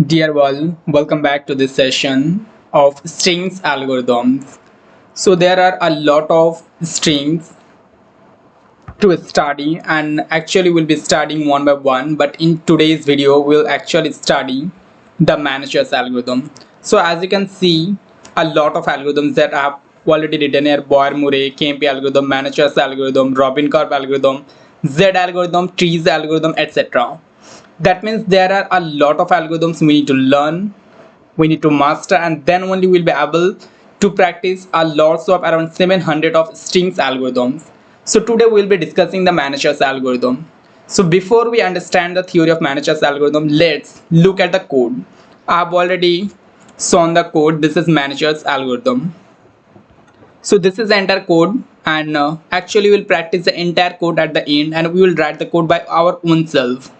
Dear world, welcome back to this session of strings algorithms. So there are a lot of strings to study and actually we'll be studying one by one, but in today's video we'll actually study the Manacher's algorithm. So as you can see, a lot of algorithms that I have already written here: Boyer-Murray, KMP algorithm, Manacher's algorithm, Robin-Karp algorithm, Z algorithm, trees algorithm, etc. That means there are a lot of algorithms we need to learn, we need to master, and then only we'll be able to practice a lots of around 700 of strings algorithms. So today we'll be discussing the Manacher's algorithm. So before we understand the theory of Manacher's algorithm, let's look at the code. I've already shown the code. This is Manacher's algorithm. So this is the entire code, and actually we'll practice the entire code at the end, and we will write the code by our own self.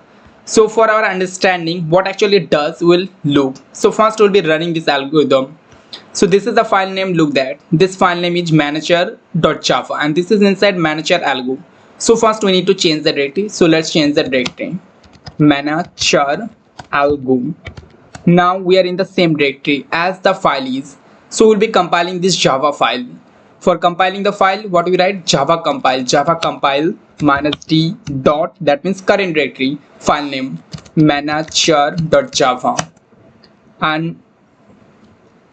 So for our understanding what actually it does, we'll look. So first we'll be running this algorithm. So this is the file name. Look that this file name is manacher.java and this is inside manacher algo. So first we need to change the directory. So let's change the directory, manacher algo. Now we are in the same directory as the file is. So we'll be compiling this Java file. For compiling the file, what we write? Java compile minus d dot, that means current directory, file name manacher.java, and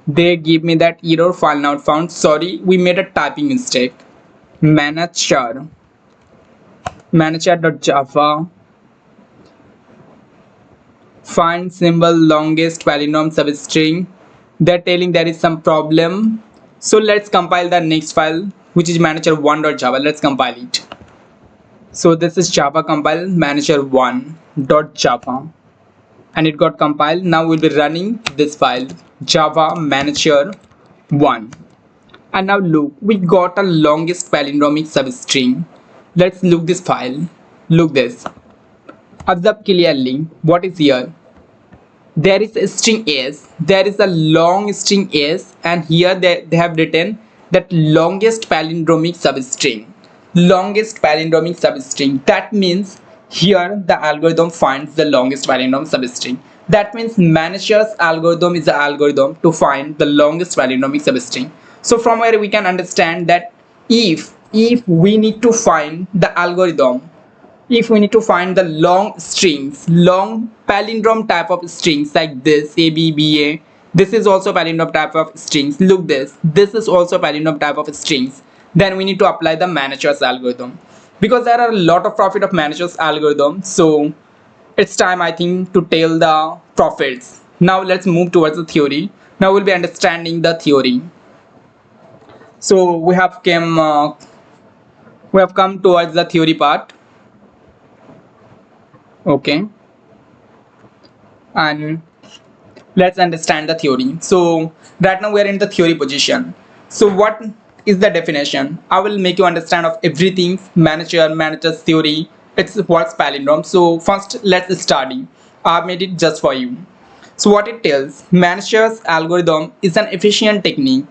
they give me that error, file not found. Sorry, we made a typing mistake. Manacher.java, find symbol longest palindrome substring. They're telling there is some problem. So let's compile the next file, which is manacher1.java. Let's compile it. So this is Java compile manacher1.java, and it got compiled. Now we'll be running this file, Java manacher1, and now look, we got a longest palindromic substring. Let's look this file. Look this. Observe clearly what is here. There is a string s, there is a long string s, and here they have written that longest palindromic substring. That means here the algorithm finds the longest palindrome substring. That means Manacher's algorithm is the algorithm to find the longest palindromic substring. So from where we can understand that if we need to find the algorithm, if we need to find the long strings, long palindrome type of strings like this, A, B, B, A, this is also palindrome type of strings. Look this is also palindrome type of strings. Then we need to apply the Manacher's algorithm, because there are a lot of profit of Manacher's algorithm. So it's time, I think, to tell the profits. Now let's move towards the theory. Now we'll be understanding the theory. So we have come towards the theory part. Okay, and let's understand the theory. So right now we are in the theory position. So what is the definition? I will make you understand of everything. Manacher's theory, it's what's palindrome. So first let's study. I made it just for you. So what it tells, Manacher's algorithm is an efficient technique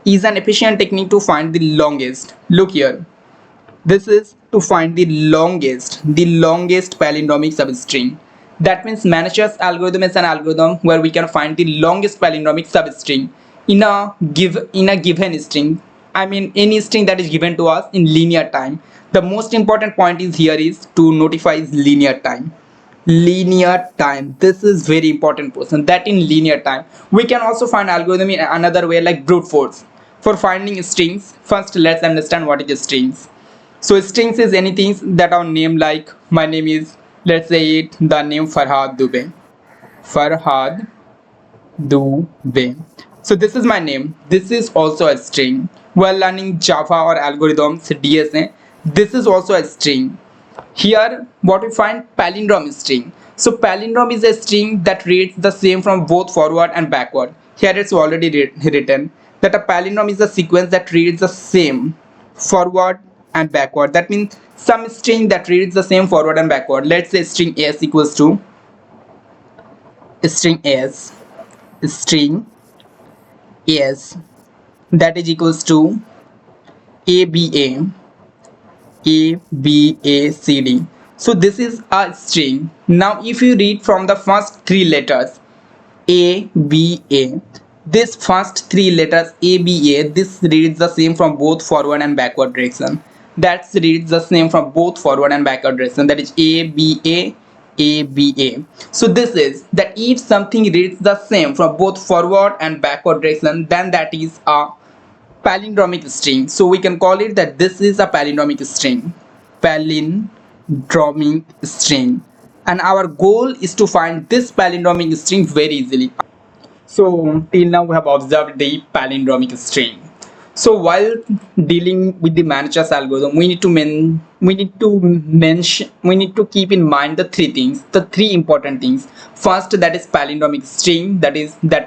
to find the longest. Look here, this is to find the longest palindromic substring. That means Manacher's algorithm is an algorithm where we can find the longest palindromic substring in a given string. I mean any string that is given to us in linear time. The most important point is here is to notify is linear time. This is very important portion, that in linear time. We can also find algorithm in another way, like brute force. For finding strings, first let's understand what is strings. So strings is anything that are named, like my name is, let's say it, the name Farhad Dubey. So this is my name. This is also a string. While learning Java or algorithms, DSA, this is also a string. Here what we find, palindrome string. So palindrome is a string that reads the same from both forward and backward. Here it's already written that a palindrome is a sequence that reads the same forward and backward. That means some string that reads the same forward and backward. Let's say string s equals to string s that is equals to ABA ABACD. So this is a string. Now if you read from the first three letters, A, B, A. This first three letters A, B, A, this reads the same from both forward and backward direction. That reads the same from both forward and backward direction. That is A, B, A, A, B, A. So this is that if something reads the same from both forward and backward direction, then that is a palindromic string. So we can call it that this is a palindromic string. Palindromic string. And our goal is to find this palindromic string very easily. So till now we have observed the palindromic string. So while dealing with the Manacher's algorithm, we need to keep in mind the three things, the three important things. First, that is palindromic string, that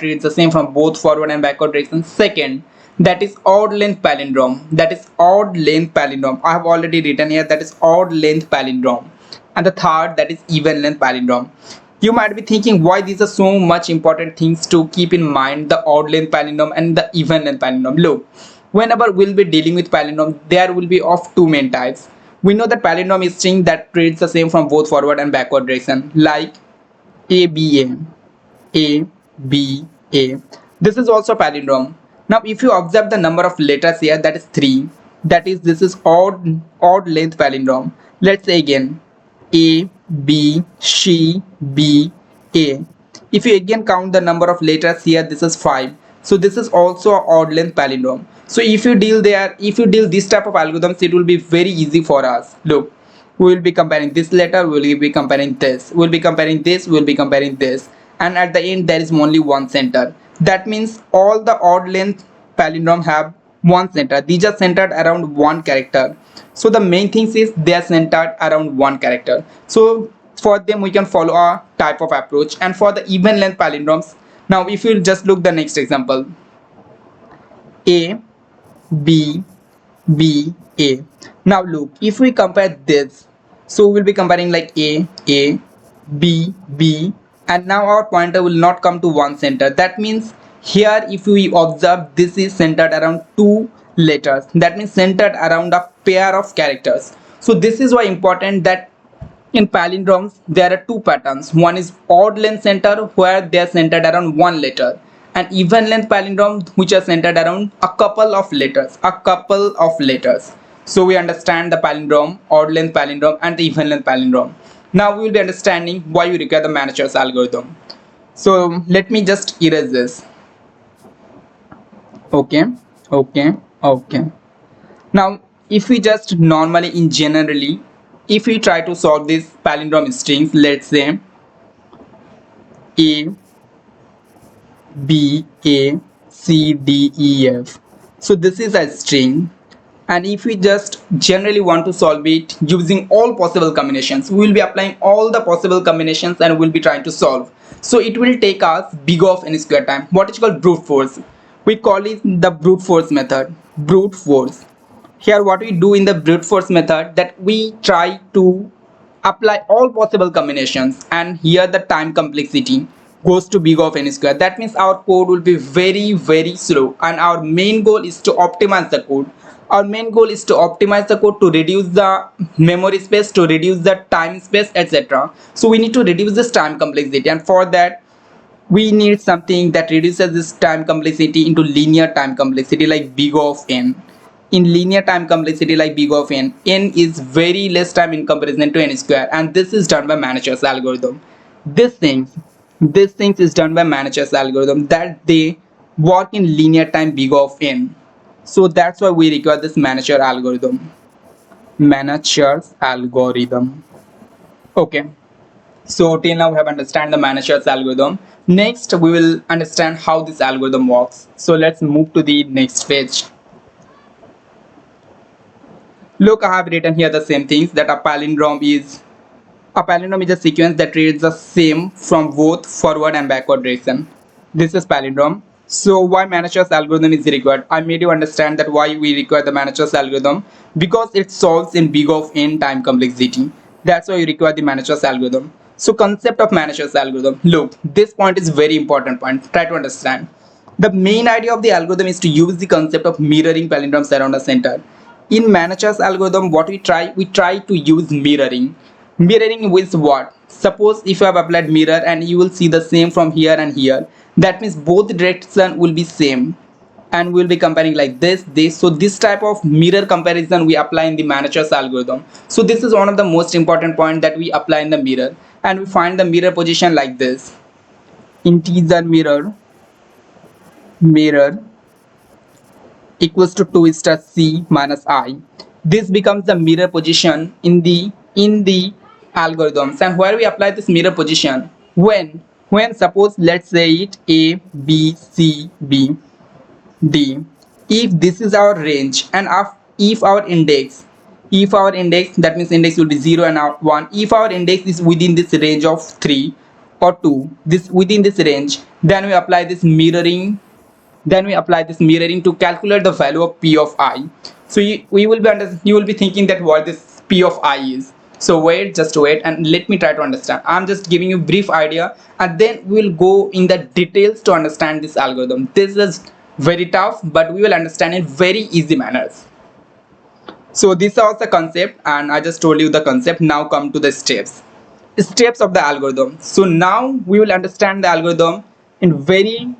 reads the same from both forward and backward directions. Second, that is odd length palindrome. I have already written here that is odd length palindrome. And the third, that is even length palindrome. You might be thinking why these are so much important things to keep in mind, the odd length palindrome and the even length palindrome. Look, whenever we'll be dealing with palindrome, there will be of two main types. We know that palindrome is string that reads the same from both forward and backward direction, like ABA, ABA. This is also palindrome. Now if you observe the number of letters here, that is 3. That is, this is odd length palindrome. Let's say again, A, B, C, B, A. If you again count the number of letters here, this is 5. So this is also an odd length palindrome. So if you deal this type of algorithms, it will be very easy for us. Look, we will be comparing this letter, we will be comparing this, we will be comparing this, we will be comparing this, and at the end there is only one center. That means all the odd length palindrome have one center. These are centered around one character. So the main thing is they are centered around one character. So for them we can follow a type of approach. And for the even length palindromes, now if you just look the next example, A, B, B, A. Now look, if we compare this, so we'll be comparing like A, B, B, and now our pointer will not come to one center. That means here if we observe, this is centered around two letters. That means centered around a pair of characters. So this is why important that in palindromes there are two patterns. One is odd length center where they are centered around one letter, and even length palindrome which are centered around a couple of letters. So we understand the palindrome, odd length palindrome and the even length palindrome. Now we will be understanding why we require the Manacher's algorithm. So let me just erase this. Okay. Now if we just normally if we try to solve this palindrome strings, let's say A, B, A, C, D, E, F. So this is a string, and if we just generally want to solve it using all possible combinations, we will be applying all the possible combinations and we'll be trying to solve. So it will take us big of n square time, what is called brute force. We call it the brute force method. Brute force. Here what we do in the brute force method, that we try to apply all possible combinations, and here the time complexity goes to big of n square. That means our code will be very slow, and our main goal is to optimize the code. To reduce the memory space, to reduce the time space, etc. So we need to reduce this time complexity, and for that we need something that reduces this time complexity into linear time complexity like big of n. In linear time complexity like big of n is very less time in comparison to n square, and this is done by Manacher's algorithm. This things is done by Manacher's algorithm, that they work in linear time big of n. So that's why we require this Manacher's algorithm. Okay. So till now we have understand the Manacher's algorithm. Next we will understand how this algorithm works. So let's move to the next page. Look, I have written here the same things, that a palindrome is a sequence that reads the same from both forward and backward direction. This is palindrome. So why Manacher's algorithm is required? I made you understand that why we require the Manacher's algorithm, because it solves in big of n time complexity. That's why you require the Manacher's algorithm. So concept of Manacher's algorithm. Look, this point is very important point. Try to understand. The main idea of the algorithm is to use the concept of mirroring palindromes around a center. In Manacher's algorithm, what we try to use mirroring. Mirroring with what? Suppose if you have applied mirror and you will see the same from here and here, that means both direction will be same, and we will be comparing like this. So this type of mirror comparison we apply in the Manacher's algorithm. So this is one of the most important point that we apply in the mirror, and we find the mirror position like this: integer mirror equals to 2 star c minus I. This becomes the mirror position in the algorithms. And where we apply this mirror position? When suppose let's say it a b c b d, if this is our range, and if our index, that means index will be 0 and 1, if our index is within this range of 3 or 2, this within this range, then we apply this mirroring, to calculate the value of p of I. So you will be thinking that what this p of I is. So just wait and let me try to understand. I'm just giving you brief idea, and then we'll go in the details to understand this algorithm. This is very tough, but we will understand in very easy manners. So this was the concept, and I just told you the concept. Now come to the steps of the algorithm. So now we will understand the algorithm in very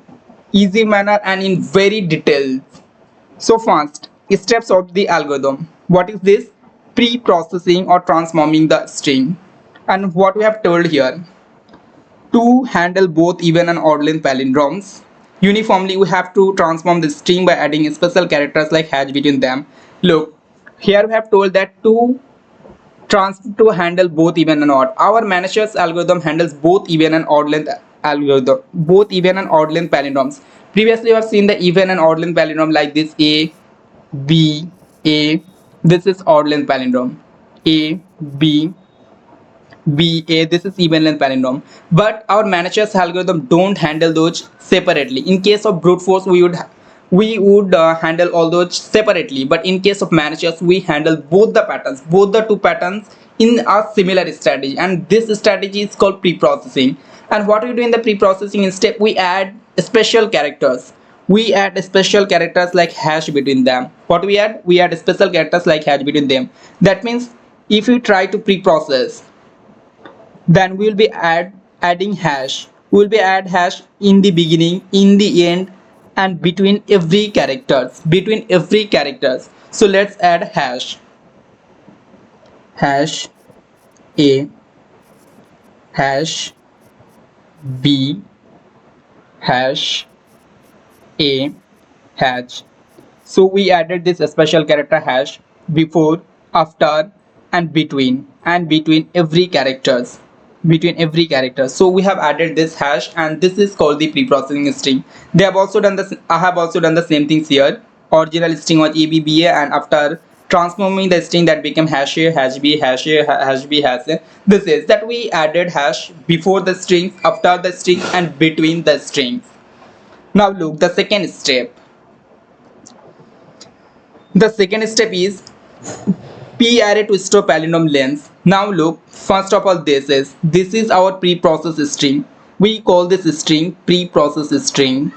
easy manner and in very detail. So first, steps of the algorithm. What is this? Pre-processing or transforming the string. And what we have told here, to handle both even and odd length palindromes uniformly, we have to transform the string by adding special characters like hash between them. Look, here we have told that to handle both even and odd. Our Manacher's algorithm handles both even and odd length palindromes. Previously, we have seen the even and odd length palindrome like this: a, b, a. This is odd length palindrome. A, b, b, a. This is even length palindrome. But our Manacher's algorithm don't handle those separately. In case of brute force, we would handle all those separately, but in case of Managers, we handle both the two patterns in a similar strategy, and this strategy is called pre-processing. And what we do in the pre-processing step, we add special characters. Like hash between them. What we add? We add special characters like hash between them. That means if we try to pre-process, then we will be adding hash. We will be add hash in the beginning, in the end, and between every characters. So let's add hash a, hash b, hash a, hash. So we added this special character hash before, after, and between every characters. So we have added this hash, and this is called the pre-processing string. I have also done the same things here. Original string was ABBA, and after transforming the string, that became hash A, hash B, hash A, hash B, hash A. This is that we added hash before the strings, after the strings, and between the strings. Now look, the second step. The second step is p-array to store palindrome lengths. Now look, first of all, this is our pre-process string. We call this string pre-process string.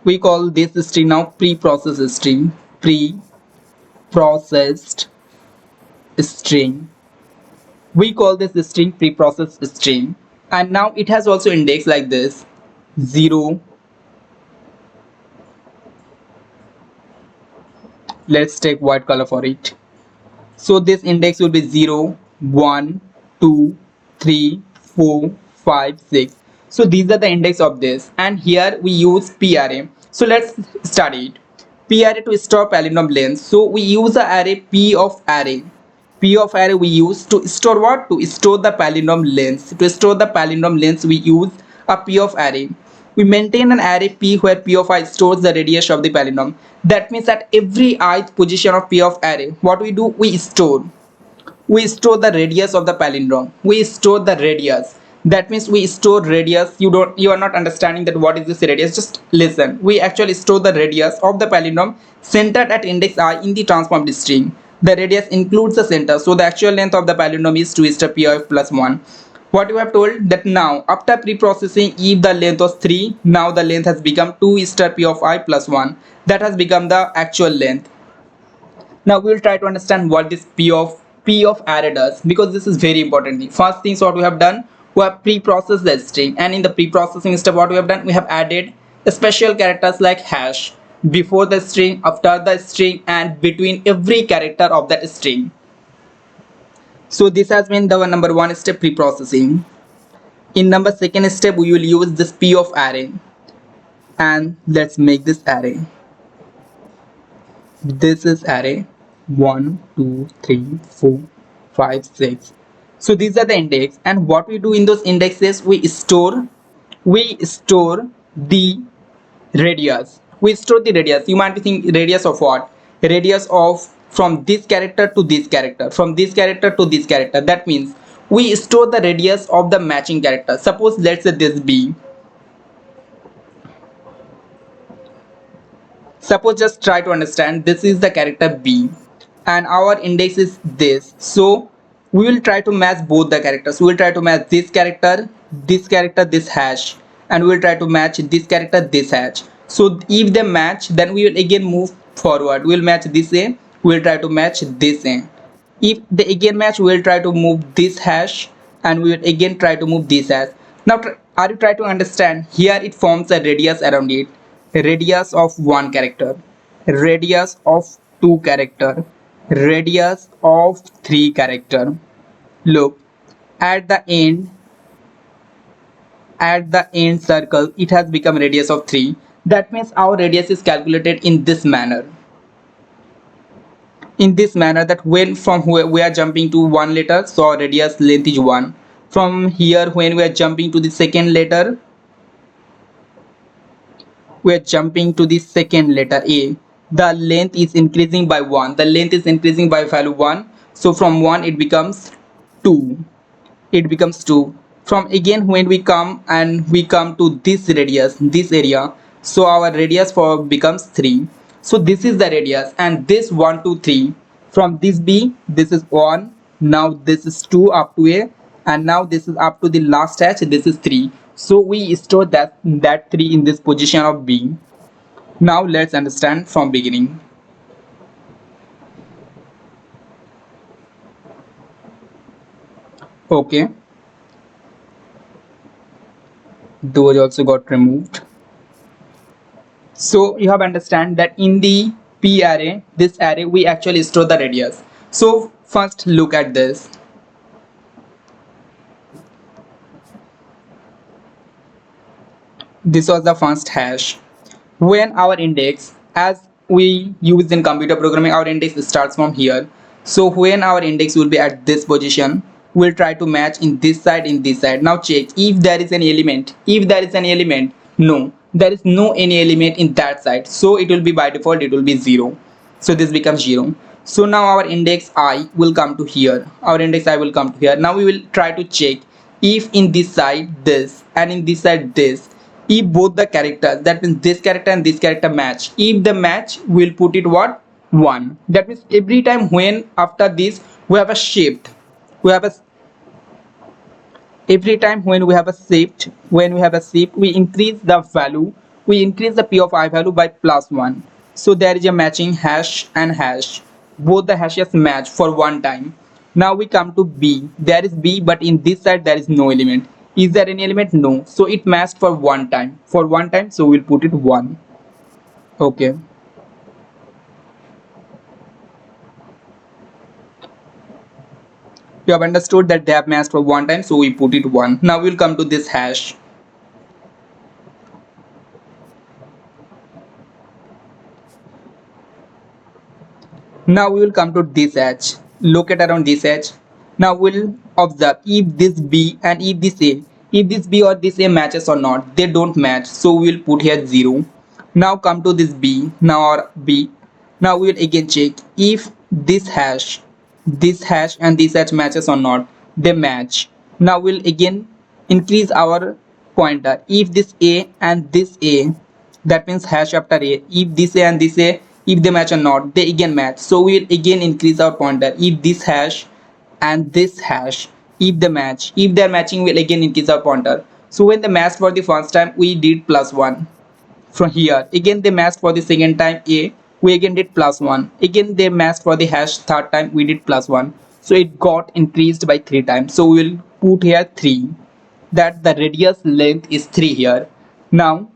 We call this string now pre-process string. Pre-processed string. We call this string pre-processed string. And now it has also index like this: 0. Let's take white color for it. So this index will be 0, 1, 2, 3, 4, 5, 6. So these are the index of this, and here we use p-array. So let's study it. P-array to store palindrome length. So we use the array p of array. P of array we use to store what? To store the palindrome lengths. To store the palindrome lengths, we use a p of array. We maintain an array p where p of I stores the radius of the palindrome. That means at every ith position of p of array, what we do? We store the radius of the palindrome. We store the radius. That means we store radius. You are not understanding that what is this radius. Just listen. We actually store the radius of the palindrome centered at index I in the transformed string. The radius includes the center, so the actual length of the palindrome is 2 star p of plus 1. What you have told that now after pre-processing, if the length was 3, now the length has become 2 star p of I plus 1. That has become the actual length. Now we will try to understand what this p of P of array does, because this is very important. First things what we have done, we have pre-processed the string, and in the pre-processing step what we have done, we have added special characters like hash before the string, after the string, and between every character of that string. So this has been the number one step, pre-processing. In number second step, we will use this P of array, and let's make this array. This is array 1 2 3 4 5 6. So these are the index, and what we do in those indexes, we store the radius. We store the radius. You might think radius of what? Radius of from this character to this character, from this character to this character. That means we store the radius of the matching character. Suppose let's say this B. Suppose just try to understand, this is the character B and our index is this. So we will try to match both the characters. We will try to match this character, this hash, and we will try to match this character, this hash. So if they match, then we will again move forward. We will match this A, we will try to match this A. If they again match, we will try to move this hash, and we will again try to move this hash. Now are you trying to understand? Here it forms a radius around it. Radius of one character, radius of two character, radius of three character. Look, at the end circle, it has become radius of 3. That means our radius is calculated in this manner. In this manner, that when from where we are jumping to one letter, so our radius length is 1. From here, when we are jumping to the second letter, we are jumping to the second letter A, the length is increasing by 1. The length is increasing by value 1. So from 1 it becomes 2. It becomes 2. From again when we come to this radius, this area, so our radius for becomes 3. So this is the radius, and this 1 2 3, from this B, this is 1, now this is 2 up to A, and now this is up to the last hash, this is 3. So we store that 3 in this position of B. Now let's understand from beginning. Okay, those also got removed. So you have understand that in the P array, this array, we actually store the radius. So first look at this. This was the first hash. When our index, as we use in computer programming, our index starts from here. So when our index will be at this position, we'll try to match in this side, in this side. Now check if there is any element. If there is any element, no, there is no any element in that side. So it will be by default, it will be 0. So this becomes 0. So now our index I will come to here. Our index I will come to here. Now we will try to check if in this side this and in this side this, if both the characters, that means this character and this character match. If the match, we'll put it what? 1. That means every time when after this we have a shift, every time when we have a shift, we increase the value, we increase the P of I value by +1. So there is a matching hash and hash. Both the hashes match for one time. Now we come to B. There is B, but in this side there is no element. Is there any element? No. So it matched for one time. For one time, so we'll put it 1. Okay. You have understood that they have matched for one time, so we put it 1. Now we'll come to this hash. Now we will come to this hash. Locate around this hash. Now we'll observe if this B and if this A, if this B or this A matches or not. They don't match, so we will put here 0. Now come to this B, now our B. Now we will again check if this hash and this hash matches or not. They match. Now we'll again increase our pointer. If this A and this A, that means hash after A, if this A and this A, if they match or not, they again match. So we'll again increase our pointer. If this hash and this hash, if they match, if they're matching, we'll again increase our pointer. So when they matched for the first time, we did +1. From here again they matched for the second time A, we again did +1. Again they matched for the hash third time, we did +1. So it got increased by 3 times. So we will put here 3, that the radius length is 3 here. Now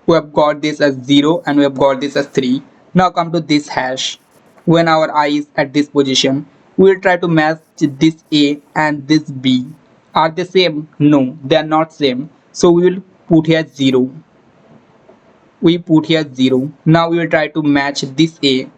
we have got this as 0 and we have got this as 3. Now come to this hash. When our I is at this position, we will try to match this A and this B. Are they same? No, they are not same. So we will put here 0. We put here 0. Now we will try to match this A.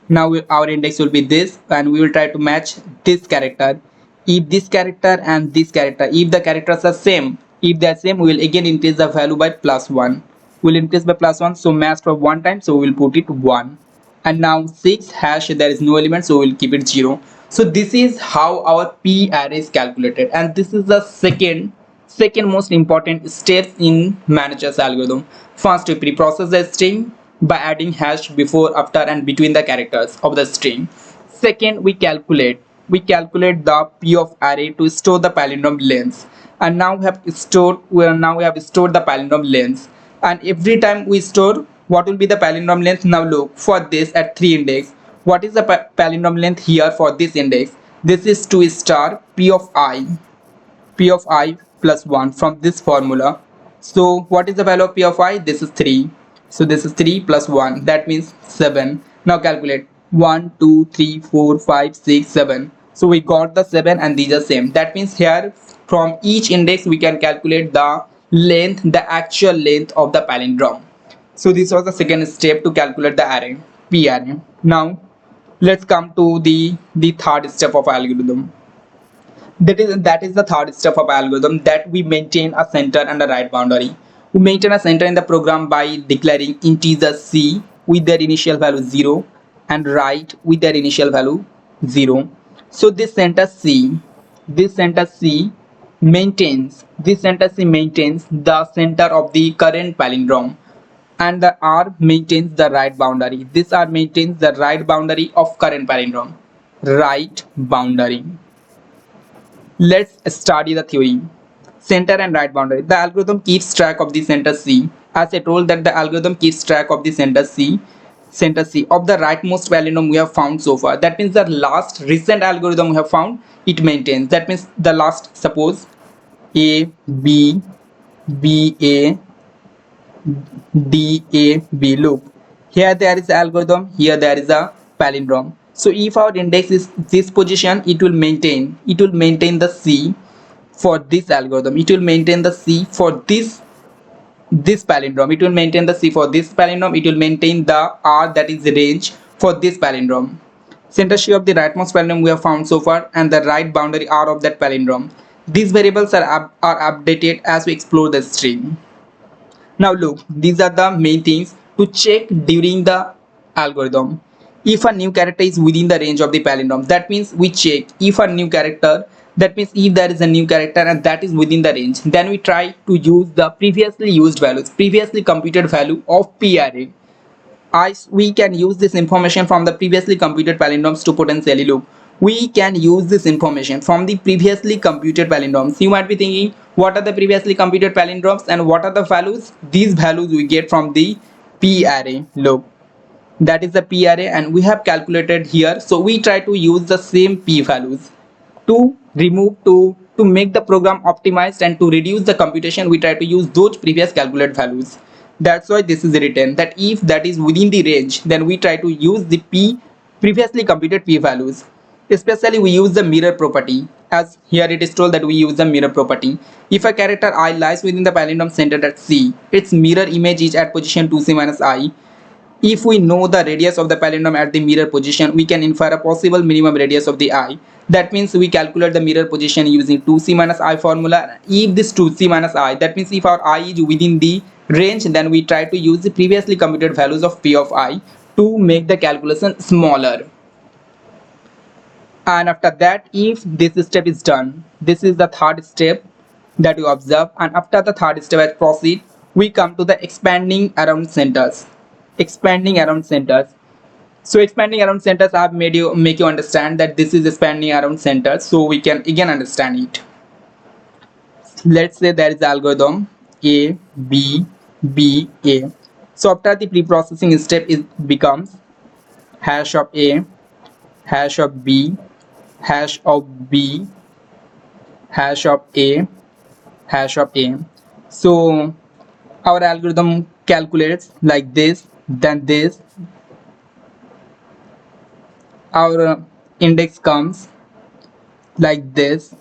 Now our index will be this, and we will try to match this character. If this character and this character, if the characters are same, if they are same, we will again increase the value by +1. We'll increase by +1, so matched for 1 time, so we will put it 1. And now 6 hash, there is no element, so we'll keep it 0. So this is how our p array is calculated, and this is the second most important step in Manacher's algorithm. First, we pre-process the string by adding hash before, after, and between the characters of the string. Second, we calculate the p of array to store the palindrome length. And now we have stored the palindrome length. And every time we store, what will be the palindrome length? Now look, for this at 3 index, what is the palindrome length here for this index? This is 2 star p of I plus 1 from this formula. So what is the value of p of I? This is 3. So this is 3 plus 1, that means 7. Now calculate 1, 2, 3, 4, 5, 6, 7. So we got the 7 and these are same. That means here from each index we can calculate the length, the actual length of the palindrome. So this was the second step to calculate the array, p array. Now let's come to the third step of algorithm. That is the third step of algorithm, that we maintain a center and a right boundary. We maintain a center in the program by declaring integer c with their initial value 0 and right with their initial value 0. So this center c maintains the center of the current palindrome, and the r maintains the right boundary. This r maintains the right boundary of current palindrome. Right boundary. Let's study the theory. Center and right boundary. The algorithm keeps track of the center C. As I told that the algorithm keeps track of the center C of the rightmost palindrome we have found so far. That means the last recent algorithm we have found, it maintains. That means the last, suppose A, B, B, A, D, A, B. Look, here there is the algorithm, here there is a palindrome. So if our index is this position, it will maintain the C for this algorithm. It will maintain the C for this palindrome. It will maintain the C for this palindrome. It will maintain the R, that is the range, for this palindrome. Center C of the rightmost palindrome we have found so far, and the right boundary R of that palindrome. These variables are updated as we explore the string. Now look, these are the main things to check during the algorithm. If a new character is within the range of the palindrome, that means we check if a new character, that means if there is a new character and that is within the range, then we try to use the previously used values, previously computed value of p array. We can use this information from the previously computed palindromes to potentially look. We can use this information from the previously computed palindromes. You might be thinking, what are the previously computed palindromes and what are the values? These values we get from the p array. Look, that is the p array and we have calculated here. So we try to use the same p values to make the program optimized, and to reduce the computation we try to use those previous calculated values. That's why this is written, that if that is within the range, then we try to use the previously computed p values. Especially we use the mirror property, as here it is told that we use the mirror property. If a character I lies within the palindrome centered at C, its mirror image is at position 2c minus I. If we know the radius of the palindrome at the mirror position, we can infer a possible minimum radius of the I. That means we calculate the mirror position using 2c minus I formula. If this 2c minus I, that means if our I is within the range, then we try to use the previously computed values of p of I to make the calculation smaller. And after that, if this step is done, this is the third step that you observe, and after the third step as proceed, we come to the expanding around centers. So expanding around centers, I have make you understand that this is expanding around centers, so we can again understand it. Let's say there is the algorithm A, B, B, A. So after the pre-processing step, it becomes hash of A, hash of B, hash of B, hash of A, hash of A. So our algorithm calculates like this, then this. Our index comes like this,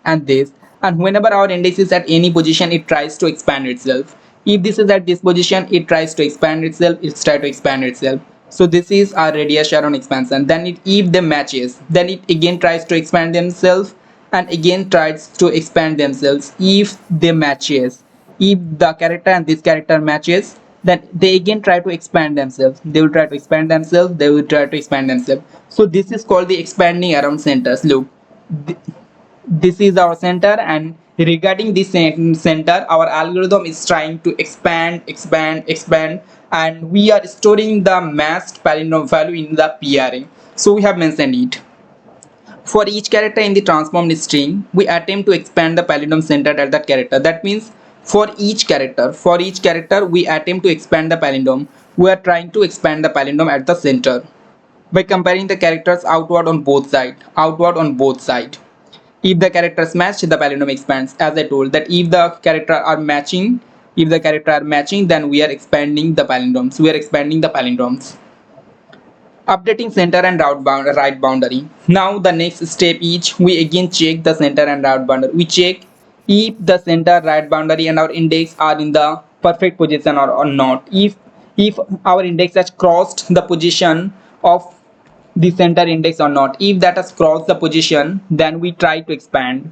and this. And whenever our index is at any position, it tries to expand itself. If this is at this position, it tries to expand itself, it tries to expand itself. So this is our radius sharon expansion. Then if they matches, then it again tries to expand themselves and again tries to expand themselves. If they matches, if the character and this character matches, then they again try to expand themselves. They will try to expand themselves, they will try to expand themselves. So this is called the expanding around centers. Look, this is our center, and regarding this center, our algorithm is trying to expand, and we are storing the masked palindrome value in the PRA. So we have mentioned it. For each character in the transformed string, we attempt to expand the palindrome centered at that character. That means for each character, we attempt to expand the palindrome. We are trying to expand the palindrome at the center by comparing the characters outward on both sides. If the characters match, the palindrome expands. As I told that if the character are matching, then we are expanding the palindromes. Updating center and right boundary. Now the next step is we again check the center and right boundary. We check if the center, right boundary and our index are in the perfect position or not. If our index has crossed the position of the center index or not. If that has crossed the position, then we try to expand.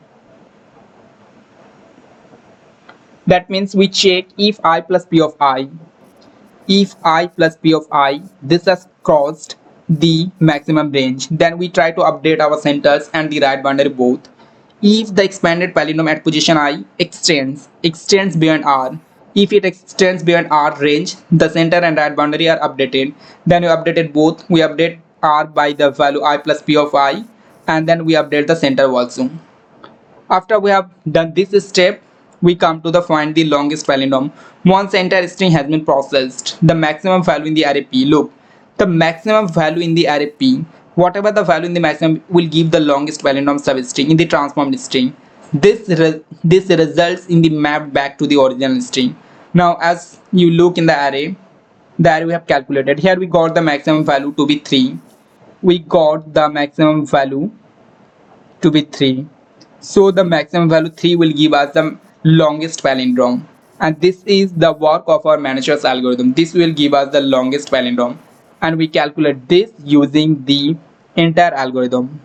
That means we check if I plus p of I, this has crossed the maximum range, then we try to update our centers and the right boundary both. If the expanded palindrome at position I extends beyond R, if it extends beyond R range, the center and right boundary are updated. Then we updated both. We update R by the value I plus p of I, and then we update the center also. After we have done this step, we come to the find the longest palindrome. Once the entire string has been processed, the maximum value in the array P. Look, the maximum value in the array P, whatever the value in the maximum will give the longest palindrome substring in the transformed string. This results in the map back to the original string. Now as you look in the array we have calculated. Here we got the maximum value to be 3. So the maximum value 3 will give us the longest palindrome, and this is the work of our Manacher's algorithm. This will give us the longest palindrome, and we calculate this using the entire algorithm.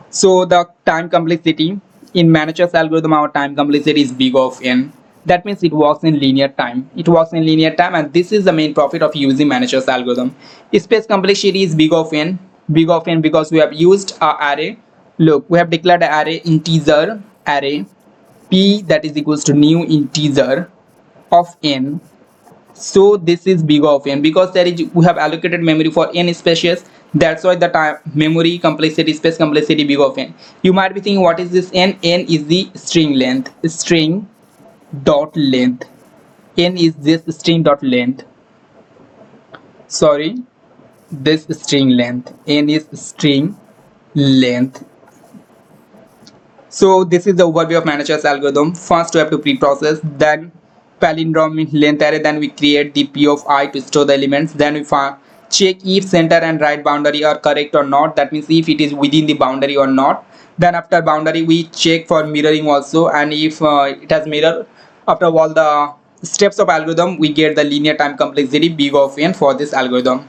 So the time complexity in Manacher's algorithm, our time complexity is big of n. That means it works in linear time. And this is the main profit of using Manacher's algorithm. Space complexity is big of n because we have used our array. Look, we have declared an array integer array p that is equals to new integer of n. So this is big of n because we have allocated memory for n spaces. That's why the time memory complexity, space complexity big of n. You might be thinking, what is this n? N is the string length. N is this string dot length. Sorry, this string length. N is string length. So this is the overview of Manacher's algorithm. First we have to pre-process, then palindrome length array, then we create the p of I to store the elements, then we check if center and right boundary are correct or not. That means if it is within the boundary or not. Then after boundary we check for mirroring also, and if it has mirror, after all the steps of algorithm we get the linear time complexity big of n for this algorithm.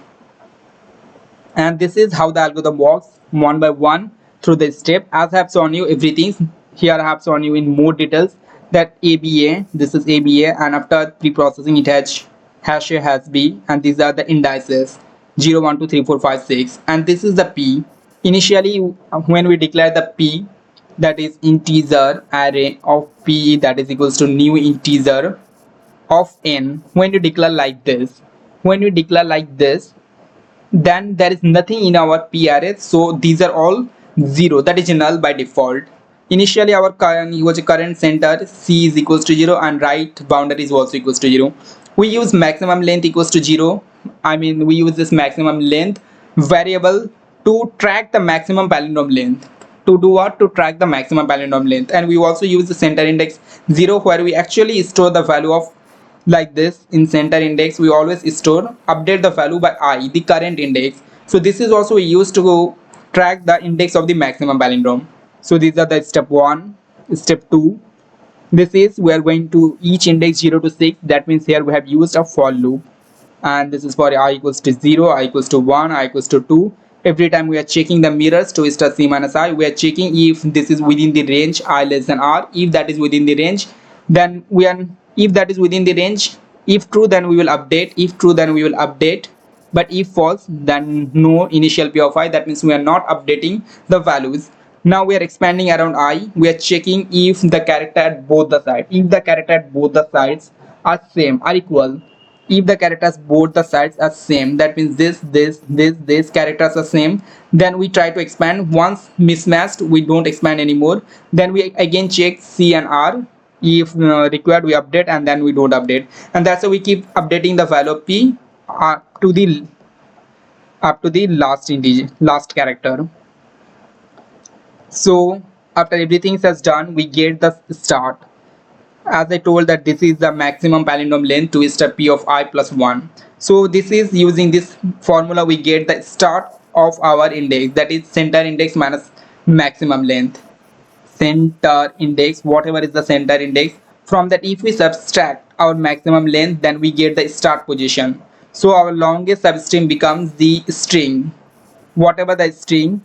And this is how the algorithm works one by one through this step. As I have shown you everything, here I have shown you in more details that ABA, this is ABA, and after pre-processing it has hash A has B, and these are the indices 0, 1, 2, 3, 4, 5, 6, and this is the P. Initially when we declare the P, that is integer array of P that is equals to new integer of n. When you declare like this, then there is nothing in our P array, so these are all 0, that is null by default. initially our current center C is equals to 0 and right boundary is also equals to 0. We use maximum length equals to 0. I mean, we use this maximum length variable to track the maximum palindrome length. To do what? To track the maximum palindrome length. And we also use the center index 0, where we actually store the value of, like this, in center index we always store update the value by I, the current index. So this is also used to track the index of the maximum palindrome. So these are the step 1, step 2. This is, we are going to each index 0 to 6. That means here we have used a for loop, and this is for I equals to 0, I equals to 1, I equals to 2. Every time we are checking the mirrors to star C minus I, we are checking if this is within the range I less than R. If that is within the range, then we are, if that is within the range, if true then we will update, if true then we will update, but if false then no initial p of I. That means we are not updating the values. Now we are expanding around I. We are checking if the character at both the sides, if the character at both the sides are same, are equal. If the characters both the sides are same, that means this characters are same, then we try to expand. Once mismatched, we don't expand anymore. Then we again check C and R. If required, we update, and then we don't update. And that's how we keep updating the value of P to the up to the last integer, last character. So after everything is done, we get the start. As I told that this is the maximum palindrome length to star P of I plus 1. So this is, using this formula we get the start of our index, that is center index minus maximum length. Center index, whatever is the center index, from that if we subtract our maximum length, then we get the start position. So our longest substring becomes the string, whatever the string,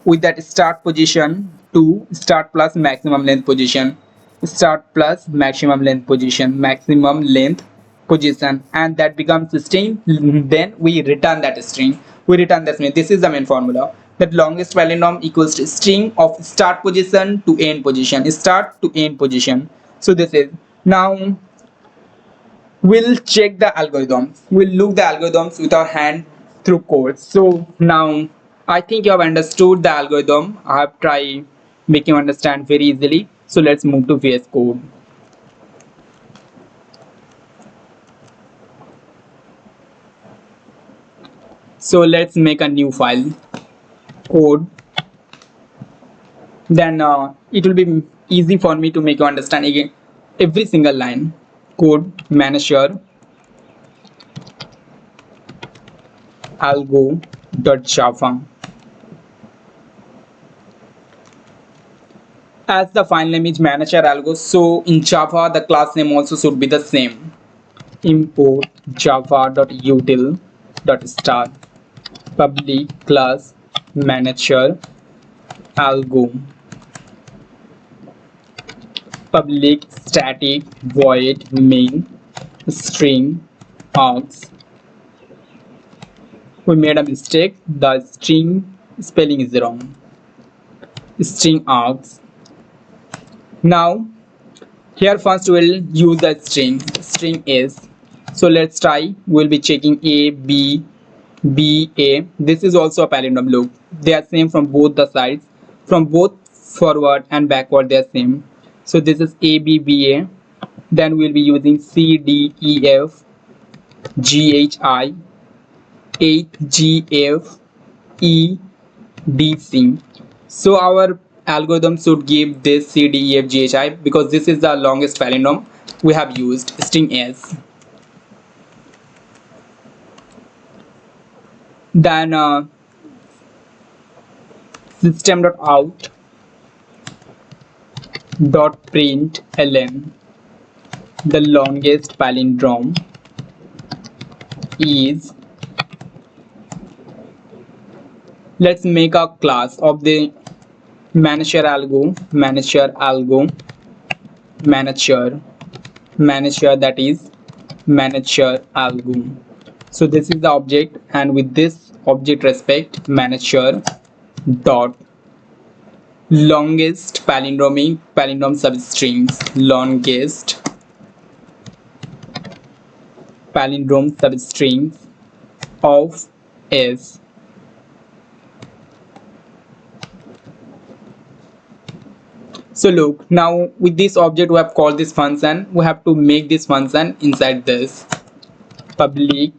with that start position to start plus maximum length position, start plus maximum length position, maximum length position, and that becomes the string. Then we return that string, we return that string. This is the main formula, that longest palindrome equals to string of start position to end position, start to end position. So this is, now we'll check the algorithms, we'll look the algorithms with our hand through code. So now I think you have understood the algorithm. I have tried making you understand very easily. So let's move to VS Code. So let's make a new file, code. Then it will be easy for me to make you understand again every single line. Code Manacher algo.java. As the file name is Manacher algo, so in Java the class name also should be the same. Import java.util.star public class Manacher algo, public static void main string args. We made a mistake, the string spelling is wrong, string args. Now here first we'll use the string is. So let's try, we'll be checking A, B, B, A. This is also a palindrome loop, they are same from both the sides, from both forward and backward they are same. So this is A, B, B, A. Then we'll be using C, D, E, F, G, H, I, 8, G, F, E, D, C. So our algorithm should give this C, D, E, F, G, H, I because this is the longest palindrome we have used, string S. Then system.out .println the longest palindrome is. Let's make a class of the Manacher algo, Manacher that is Manacher algo. So this is the object, and with this object respect Manacher dot longest palindrome substrings, longest palindrome substrings of S. So look, now with this object we have called this function, we have to make this function inside this public.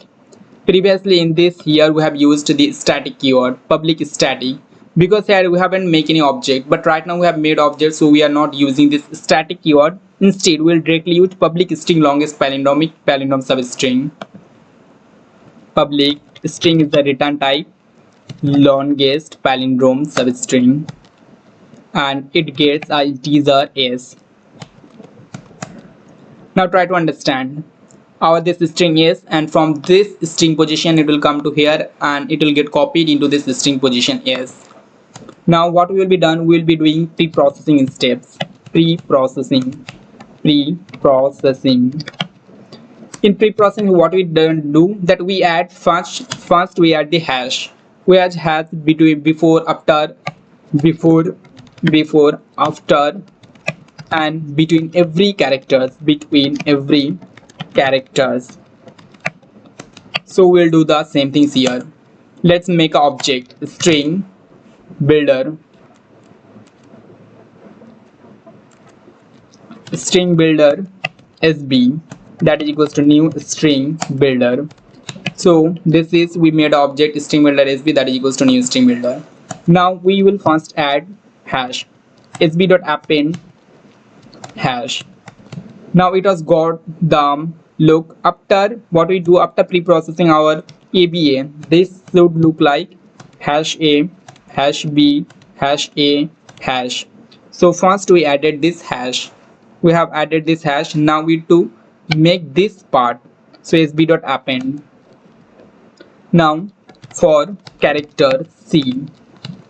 Previously in this here we have used the static keyword, public static, because here we haven't made any object, but right now we have made object, so we are not using this static keyword. Instead we will directly use public string longest palindromic palindrome substring. Public string is the return type, longest palindrome substring, and it gets a integer s. Now try to understand. Our this string is, and from this string position it will come to here and it will get copied into this string position s. Now what we will be done, we will be doing pre-processing steps. Pre-processing. In pre-processing what we don't do, that we add first we add the hash. We add hash between before, after, and between every characters, So we'll do the same things here. Let's make an object, string builder, sb, that is equals to new string builder. So this is, we made an object string builder sb, that is equals to new string builder. Now we will first add hash, sb.append hash. Now it has got the look. After what we do, after pre-processing our ABA, this should look like hash a, hash b, hash a, hash. So first we added this hash. We have added this hash. Now we to make this part. So sb.append. Now for character c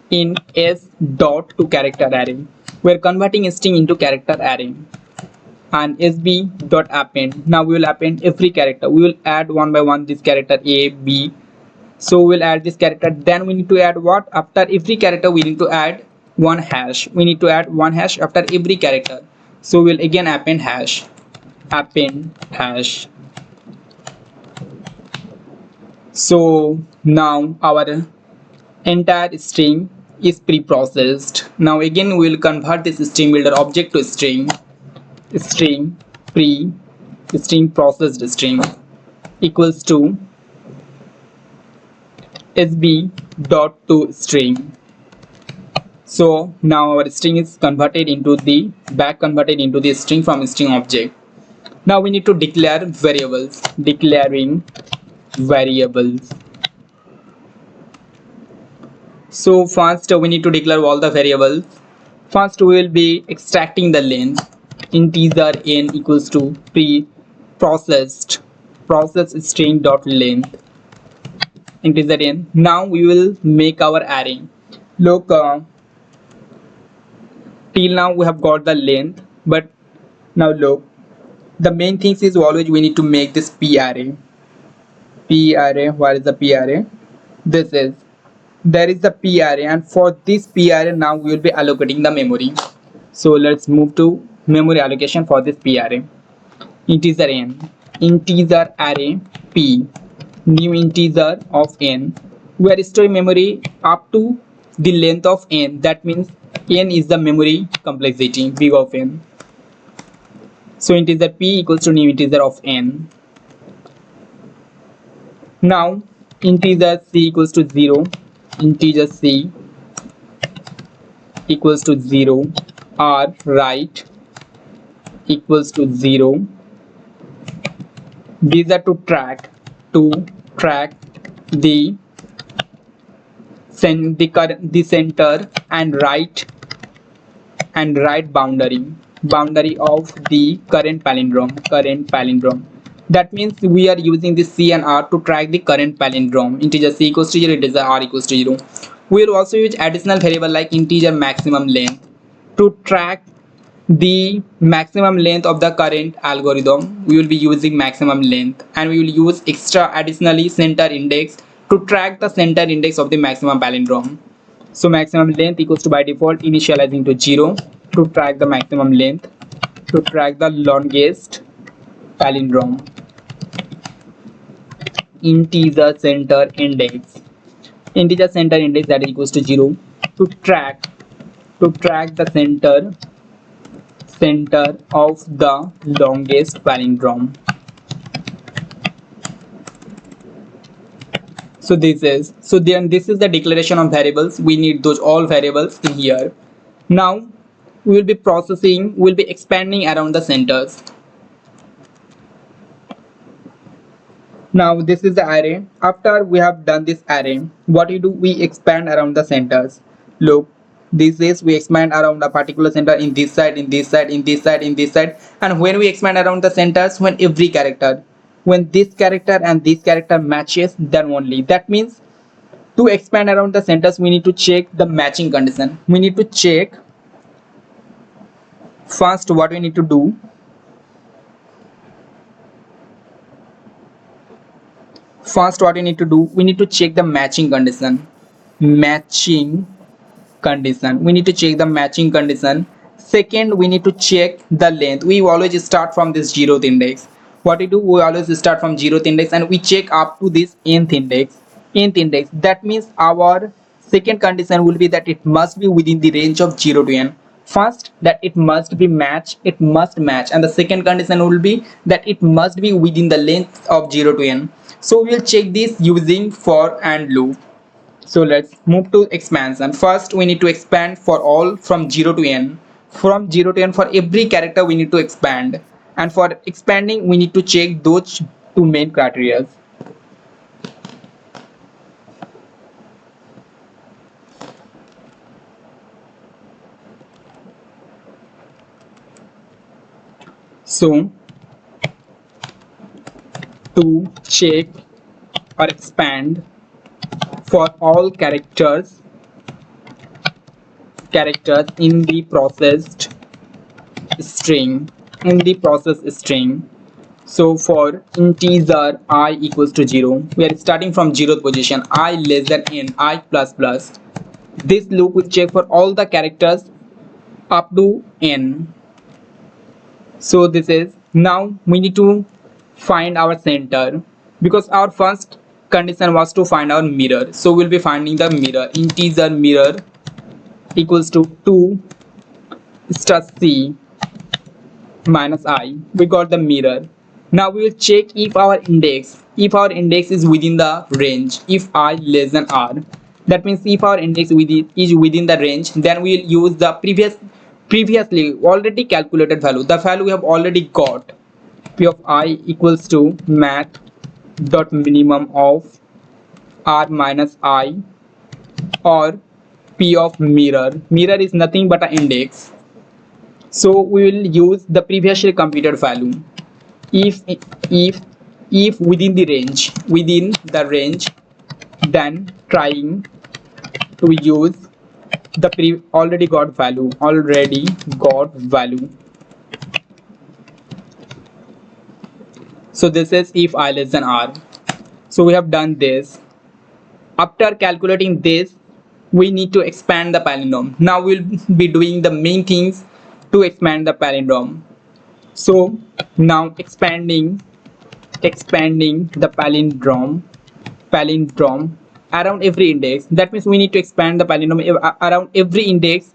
in s dot to character array, we are converting a string into character array. And sb.append, now we will append every character. We will add one by one this character a, b. So we will add this character. Then we need to add what? After every character we need to add one hash. We need to add one hash after every character. So we will again append hash. So now our entire string is pre-processed. Now again we will convert this string builder object to string processed string equals to sb dot to string. So now our string is converted into the string from string object. Now we need to declare variables. Declaring variables. So first we need to declare all the variables. First we will be extracting the length. Integer n equals to processed string dot length, integer n. Now we will make our array. Look, till now we have got the length, but now look, the main thing is always we need to make this p array. What is the p array? There is the p array, and for this p array now we will be allocating the memory. So let's move to memory allocation for this p array. Integer n, integer array p, new integer of n. We are storing memory up to the length of n. That means n is the memory complexity, big of n. So integer p equals to new integer of n. Now integer c equals to 0. Integer c equals to 0. R right equals to 0. These are to track the center and right boundary of the current palindrome. That means we are using the c and r to track the current palindrome. Integer c equals to 0, integer r equals to 0. We will also use additional variable like integer maximum length to track the maximum length of the current algorithm. We will be using maximum length, and we will use extra additionally center index to track the center index of the maximum palindrome. So maximum length equals to by default initializing to 0 to track the maximum length, to track the longest palindrome. Integer center index that is equals to 0 to track the center center of the longest palindrome. So this is, so then this is the declaration of variables. We need those all variables in here. Now we will be processing, we'll be expanding around the centers. Now this is the array. After we have done this array, what we do, we expand around the centers. Look, this is, we expand around a particular center in this side, in this side, in this side, in this side. And when we expand around the centers, when every character, when this character and this character matches, then only. That means to expand around the centers, we need to check the matching condition. We need to check first what we need to do. First, what we need to do, we need to check the matching condition. Matching condition. We need to check the matching condition. Second, we need to check the length. We always start from this 0th index. What we do, we always start from 0th index and we check up to this nth index. Nth index. That means our second condition will be that it must be within the range of 0 to n. First, that it must be match, it must match, and the second condition will be that it must be within the length of 0 to n. So we will check this using for and loop. So let's move to expansion. First, we need to expand for all from 0 to n. From 0 to n, for every character we need to expand, and for expanding we need to check those two main criteria. So to check or expand for all characters in the processed string, so for integer I equals to 0, we are starting from 0th position, I less than n, I plus plus. This loop will check for all the characters up to n. So this is, now we need to find our center, because our first condition was to find our mirror. So we'll be finding the mirror. Integer mirror equals to 2 star c minus I. We got the mirror. Now we will check if our index is within the range, if I less than r. That means if our index is within the range, then we will use the previously already calculated value, the value we have already got. P of I equals to math dot minimum of r minus I, or P of mirror. Mirror is nothing but an index. So we will use the previously computed value. If within the range, then trying to use the already got value. So this is if I less than r. So we have done this. After calculating this, we need to expand the palindrome. Now we'll be doing the main things to expand the palindrome. So now expanding the palindrome around every index. That means we need to expand the palindrome around every index.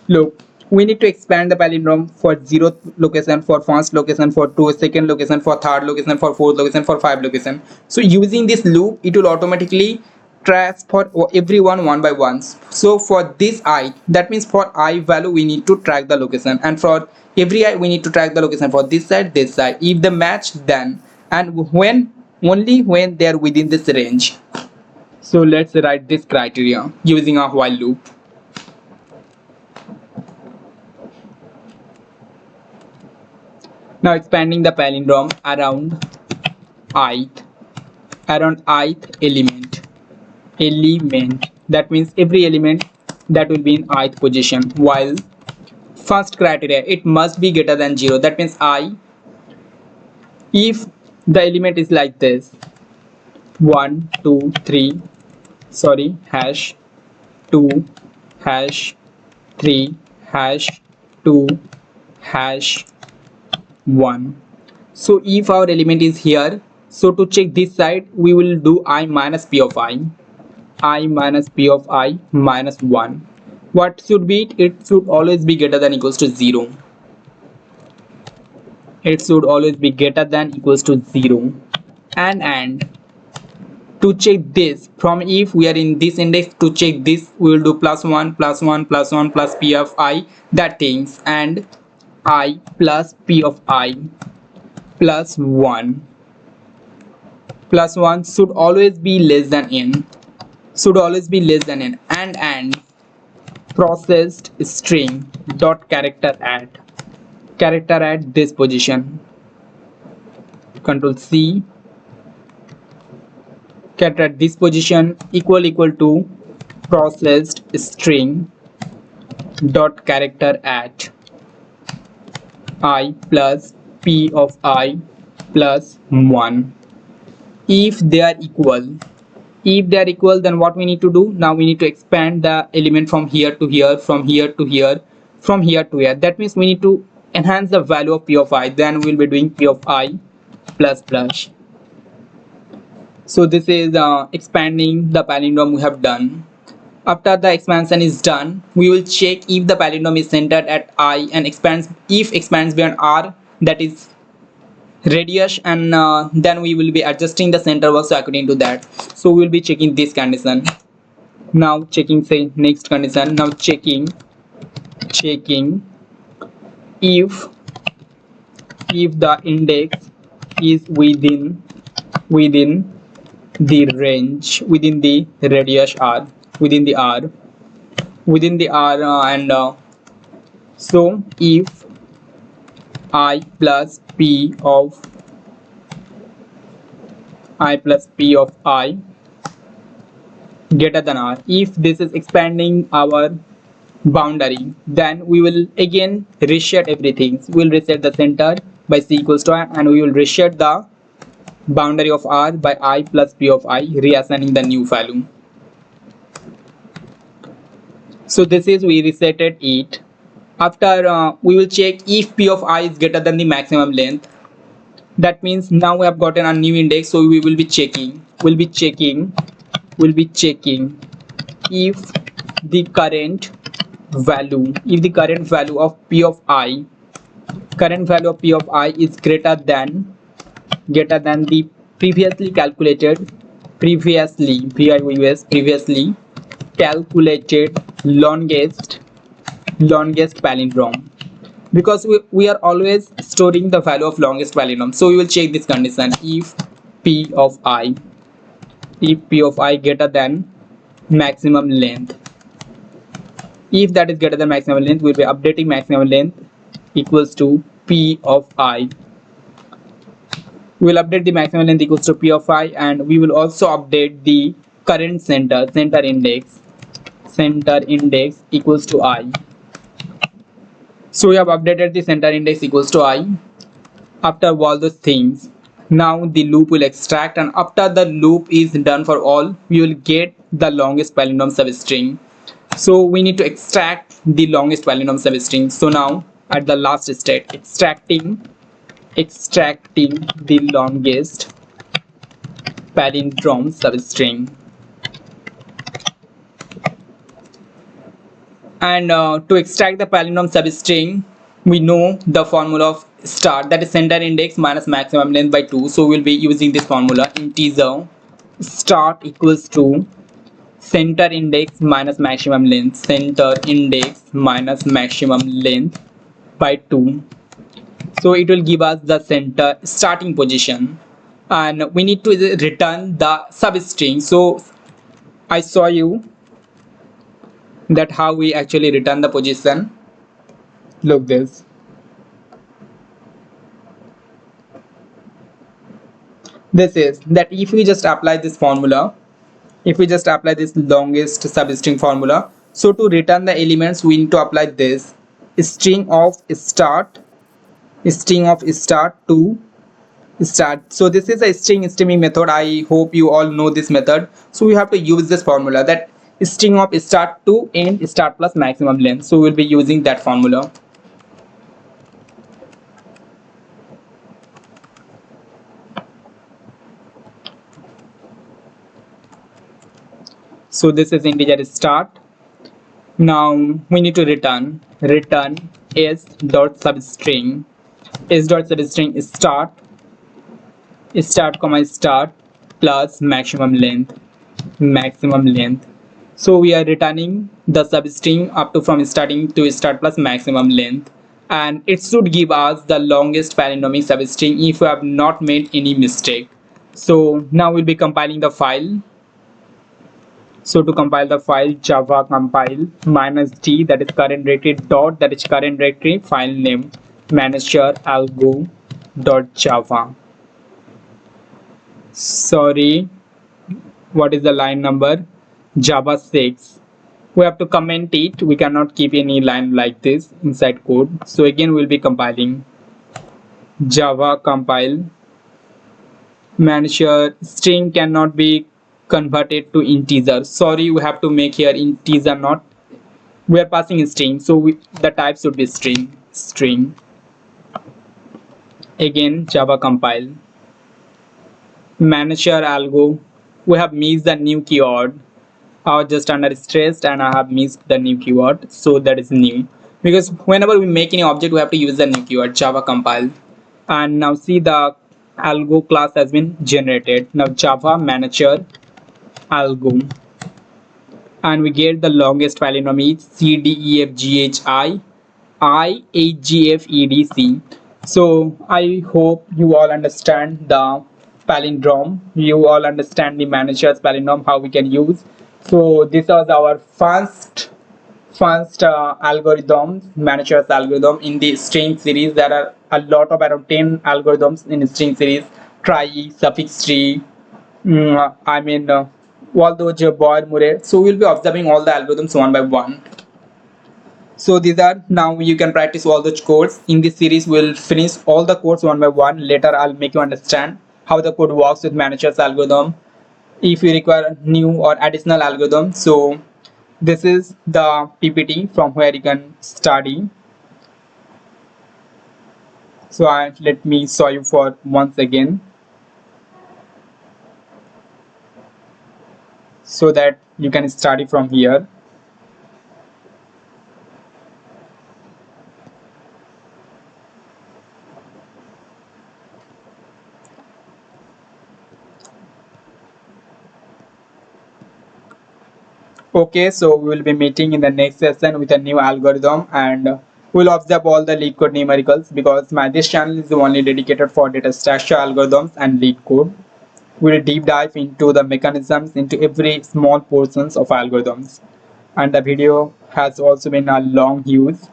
Look, we need to expand the palindrome for 0th location, for 1st location, for 2nd location, for 3rd location, for 4th location, for 5th location. So using this loop, it will automatically track for everyone one by one. So for this I, that means for I value we need to track the location, and for every I we need to track the location for this side. If they match, then, and only when they are within this range. So let's write this criteria using a while loop. Now expanding the palindrome around ith element. That means every element that will be in ith position. While first criteria, it must be greater than 0. That means if the element is like this, 1 2 3 hash 2 hash 3 hash 2 hash 1. So if our element is here, so to check this side we will do I minus P of I. I minus p of I minus 1. What should be it? It should always be greater than equals to 0. It should always be greater than equals to 0. And to check this, from if we are in this index, to check this we will do plus 1 plus 1 plus 1 plus p of I, that things, and I plus p of I plus 1 plus 1 should always be less than n, should always be less than n. And processed string dot character at this position, control C, character at this position equal to processed string dot character at I plus p of I plus 1. If they are equal, then what we need to do? Now we need to expand the element from here to here, from here to here, from here to here. That means we need to enhance the value of p of I. Then we will be doing p of I plus plus. So this is expanding the palindrome we have done. After the expansion is done, we will check if the palindrome is centered at I and expands. If expands beyond R, that is radius, and then we will be adjusting the center also according to that. So we will be checking this condition. Now checking, say, next condition. Now checking if the index is within the range, within the radius R, within the R, and so if I plus p of I greater than R, if this is expanding our boundary, then we will again reset everything. We will reset the center by c equals to I, and we will reset the boundary of R by I plus p of I, reassigning the new value. So this is, we resetted it. After we will check if p of I is greater than the maximum length. That means now we have gotten a new index, so we will be checking if the current value of p of I is greater than the previously calculated longest palindrome, because we are always storing the value of longest palindrome. So we will check this condition if p of I greater than maximum length. If that is greater than maximum length, we will be updating maximum length equals to p of I. We will update the maximum length equals to p of I, and we will also update the current center index equals to I. So we have updated the center index equals to I. After all those things, now the loop will extract, and after the loop is done for all, we will get the longest palindrome substring. So we need to extract the longest palindrome substring. So now at the last step, extracting the longest palindrome substring. And to extract the palindrome substring, we know the formula of start, that is center index minus maximum length by 2. So we'll be using this formula. Integer start equals to center index minus maximum length, by 2. So it will give us the center starting position, and we need to return the substring. So I saw you that how we actually return the position. Look this. This is that if we just apply this formula, if we just apply this longest substring formula, so to return the elements we need to apply this string of start to start. So this is a string streaming method. I hope you all know this method. So we have to use this formula, that string of start to end start plus maximum length. So we'll be using that formula. So this is integer start. Now we need to return s dot substring. S dot substring start comma start plus maximum length. So we are returning the substring up to from starting to start plus maximum length, and it should give us the longest palindromic substring if we have not made any mistake. So now we'll be compiling the file. So to compile the file, java compile -d, that is current directory dot, that is current directory file name manager algo dot java. Sorry, what is the line number? Java 6. We have to comment it. We cannot keep any line like this inside code. So again we'll be compiling java compile manager string cannot be converted to integer. Sorry, we have to make here integer, not we are passing a string, so the type should be string. Again java compile manager algo. We have missed the new keyword. I was just under stressed and I have missed the new keyword, so that is new, because whenever we make any object we have to use the new keyword java compile. And now see, the algo class has been generated. Now java manager algo, and we get the longest palindrome is CDEFGHI So I hope you all understand the palindrome, you all understand the manager's palindrome, how we can use. So this was our first algorithm, manager's algorithm in the string series. There are a lot of around 10 algorithms in the string series: try, suffix tree, all those boy mure. So we'll be observing all the algorithms one by one. So these are, now you can practice all the codes. In this series we'll finish all the codes one by one. Later I'll make you understand how the code works with manager's algorithm, if you require new or additional algorithm. So this is the PPT from where you can study. So let me show you for once again, so that you can study from here. Okay, so we will be meeting in the next session with a new algorithm, and we'll observe all the leak code numericals, because this channel is only dedicated for data structure algorithms and leak code. We'll deep dive into the mechanisms, into every small portions of algorithms, and the video has also been a long use.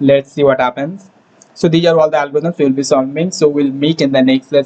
Let's see what happens. So these are all the algorithms we'll be solving. So we'll meet in the next lesson.